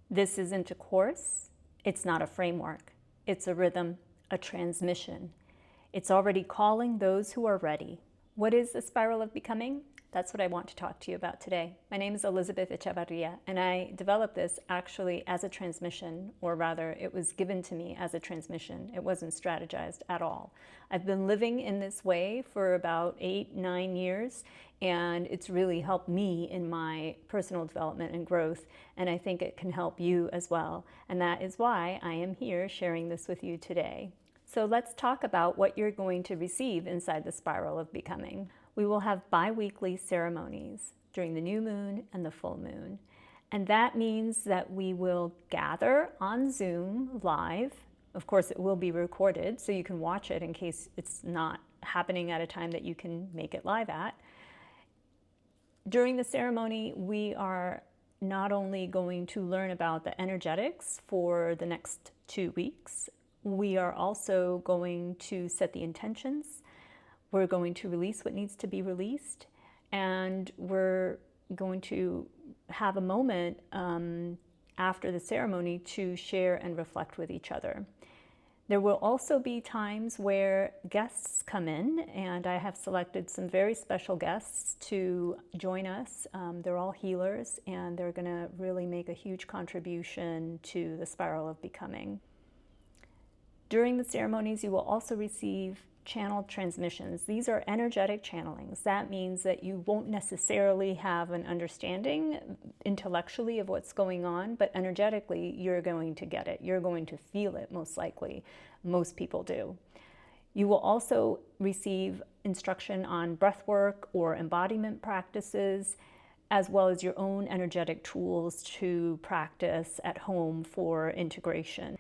This isn't a course, it's not a framework, it's a rhythm, a transmission. It's already calling those who are ready. What is the spiral of becoming? That's what I want to talk to you about today. My name is Elizabeth Echevarria, and I developed this actually as a transmission, or rather, it was given to me as a transmission. It wasn't strategized at all. I've been living in this way for about 8-9 years, and it's really helped me in my personal development and growth, and I think it can help you as well. And that is why I am here sharing this with you today. So let's talk about what you're going to receive inside the spiral of becoming. We will have bi-weekly ceremonies during the new moon and the full moon. And that means that we will gather on Zoom live. Of course, it will be recorded, so you can watch it in case it's not happening at a time that you can make it live at. During the ceremony, we are not only going to learn about the energetics for the next 2 weeks, we are also going to set the intentions. We're going to release what needs to be released, and we're going to have a moment after the ceremony to share and reflect with each other. There will also be times where guests come in, and I have selected some very special guests to join us. They're all healers, and they're going to really make a huge contribution to the spiral of becoming. During the ceremonies, you will also receive channeled transmissions. These are energetic channelings. That means that you won't necessarily have an understanding intellectually of what's going on, but energetically you're going to get it. You're going to feel it, most likely. Most people do. You will also receive instruction on breath work or embodiment practices, as well as your own energetic tools to practice at home for integration.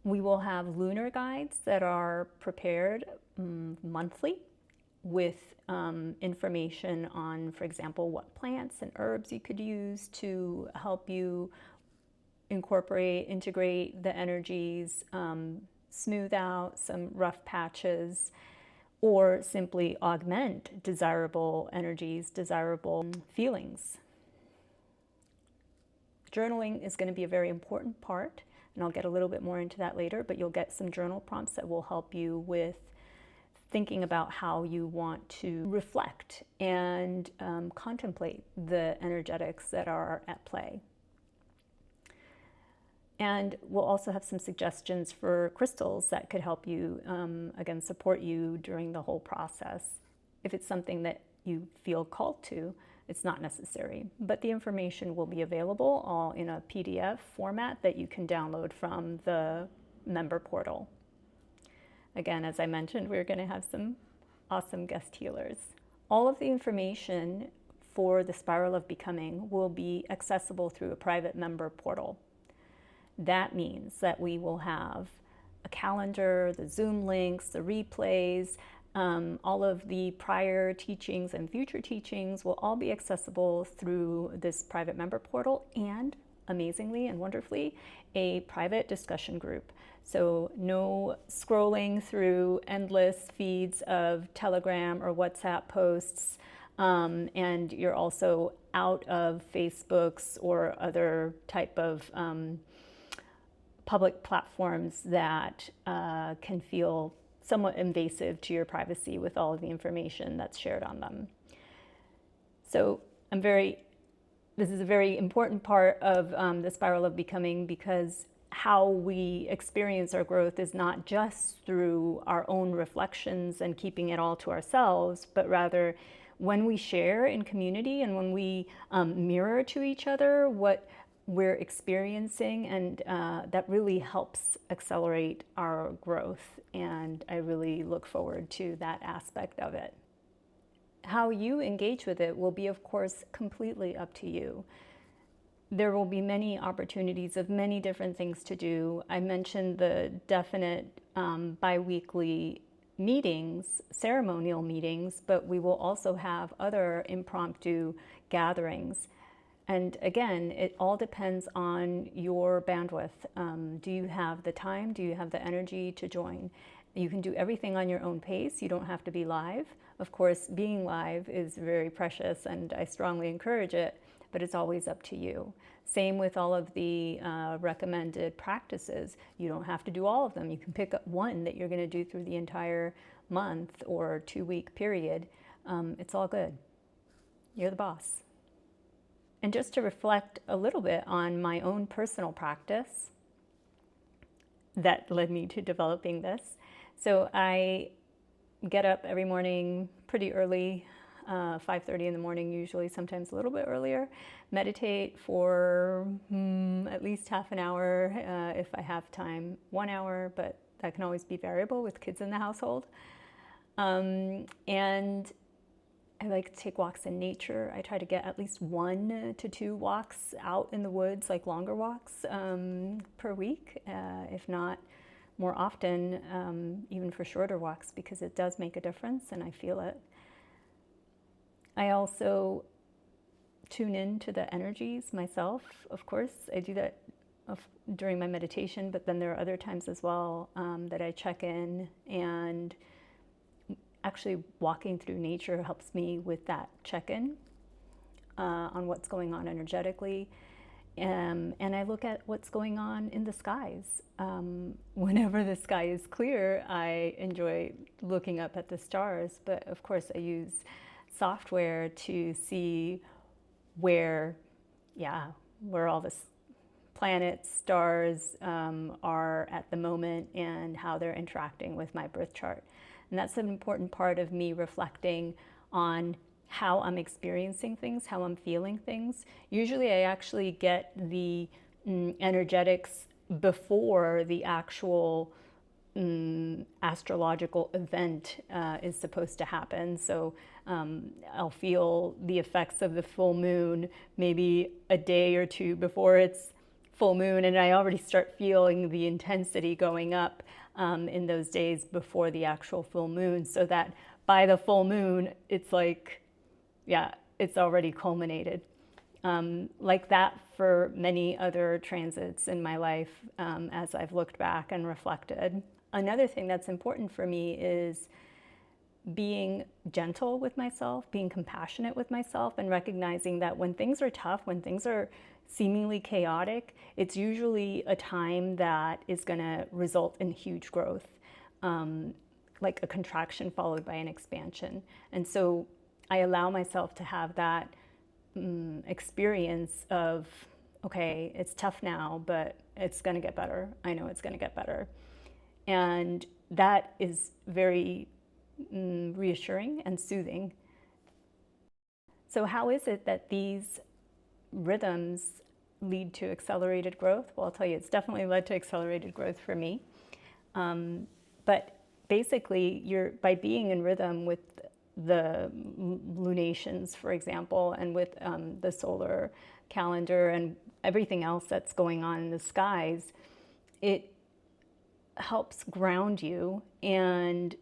We will have lunar guides that are prepared monthly with information on, for example, what plants and herbs you could use to help you incorporate, integrate the energies, smooth out some rough patches, or simply augment desirable energies, desirable feelings. Journaling is going to be a very important part, and I'll get a little bit more into that later, but you'll get some journal prompts that will help you with thinking about how you want to reflect and contemplate the energetics that are at play. And we'll also have some suggestions for crystals that could help you, again, support you during the whole process. If it's something that you feel called to, it's not necessary, but the information will be available all in a PDF format that you can download from the member portal. Again, as I mentioned, we're going to have some awesome guest healers. All of the information for the Spiral of Becoming will be accessible through a private member portal. That means that we will have a calendar, the Zoom links, the replays, all of the prior teachings and future teachings will all be accessible through this private member portal, and amazingly and wonderfully, a private discussion group. So no scrolling through endless feeds of Telegram or WhatsApp posts, and you're also out of Facebooks or other type of public platforms that can feel somewhat invasive to your privacy with all of the information that's shared on them. So this is a very important part of the Spiral of Becoming, because how we experience our growth is not just through our own reflections and keeping it all to ourselves, but rather when we share in community and when we mirror to each other what we're experiencing, and that really helps accelerate our growth, and I really look forward to that aspect of it. How you engage with it will be, of course, completely up to you. There will be many opportunities of many different things to do. I mentioned the definite bi-weekly meetings, ceremonial meetings, but we will also have other impromptu gatherings. And again, it all depends on your bandwidth. Do you have the time? Do you have the energy to join? You can do everything on your own pace. You don't have to be live. Of course, being live is very precious, and I strongly encourage it. but it's always up to you. Same with all of the recommended practices. You don't have to do all of them. You can pick up one that you're going to do through the entire month or 2-week period. It's all good. You're the boss. And just to reflect a little bit on my own personal practice that led me to developing this. So I get up every morning pretty early, 5:30 in the morning usually, sometimes a little bit earlier, meditate for at least half an hour, if I have time, 1 hour, but that can always be variable with kids in the household. And I like to take walks in nature. I try to get at least 1 to 2 walks out in the woods, like longer walks per week, if not more often, even for shorter walks, because it does make a difference and I feel it. I also tune in to the energies myself. Of course, I do that during my meditation, but then there are other times as well that I check in, and actually walking through nature helps me with that check-in on what's going on energetically. And I look at what's going on in the skies. Whenever the sky is clear, I enjoy looking up at the stars, but of course I use software to see where all the planets, stars are at the moment and how they're interacting with my birth chart. And that's an important part of me reflecting on how I'm experiencing things, how I'm feeling things. Usually I actually get the energetics before the actual astrological event is supposed to happen. So I'll feel the effects of the full moon maybe a day or two before it's full moon, and I already start feeling the intensity going up in those days before the actual full moon, so that by the full moon, it's like, yeah, it's already culminated. Like that for many other transits in my life as I've looked back and reflected. Another thing that's important for me is being gentle with myself, being compassionate with myself, and recognizing that when things are tough, when things are seemingly chaotic, it's usually a time that is going to result in huge growth, like a contraction followed by an expansion. And so I allow myself to have that experience of, okay, it's tough now, but it's going to get better. I know it's going to get better. And that is very reassuring and soothing. So how is it that these rhythms lead to accelerated growth? Well, I'll tell you, it's definitely led to accelerated growth for me. But basically, by being in rhythm with the lunations, for example, and with the solar calendar and everything else that's going on in the skies, it helps ground you, and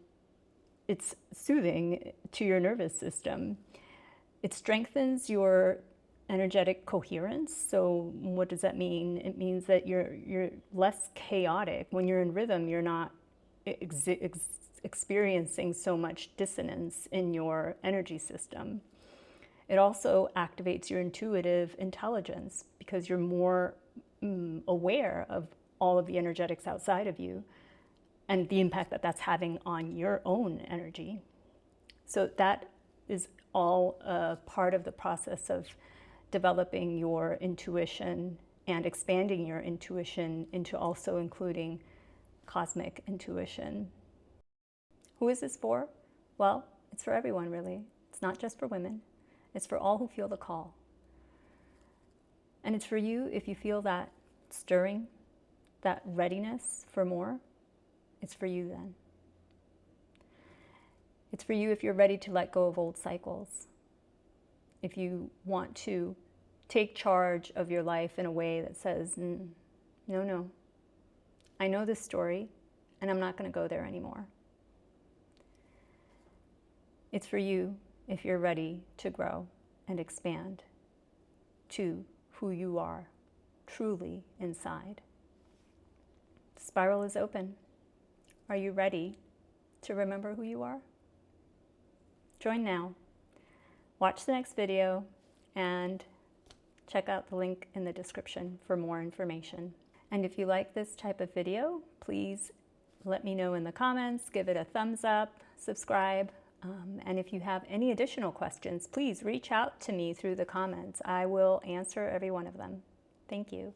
it's soothing to your nervous system. It strengthens your energetic coherence. So what does that mean? It means that you're less chaotic. When you're in rhythm, you're not experiencing so much dissonance in your energy system. It also activates your intuitive intelligence because you're more aware of all of the energetics outside of you and the impact that that's having on your own energy. So that is all a part of the process of developing your intuition and expanding your intuition into also including cosmic intuition. Who is this for? Well, it's for everyone, really. It's not just for women. It's for all who feel the call. And it's for you if you feel that stirring, that readiness for more. It's for you then. It's for you if you're ready to let go of old cycles. If you want to take charge of your life in a way that says, no, I know this story and I'm not going to go there anymore. It's for you if you're ready to grow and expand to who you are truly inside. The spiral is open. Are you ready to remember who you are? Join now. Watch the next video and check out the link in the description for more information. And if you like this type of video, please let me know in the comments, give it a thumbs up, subscribe, and if you have any additional questions, please reach out to me through the comments. I will answer every one of them. Thank you.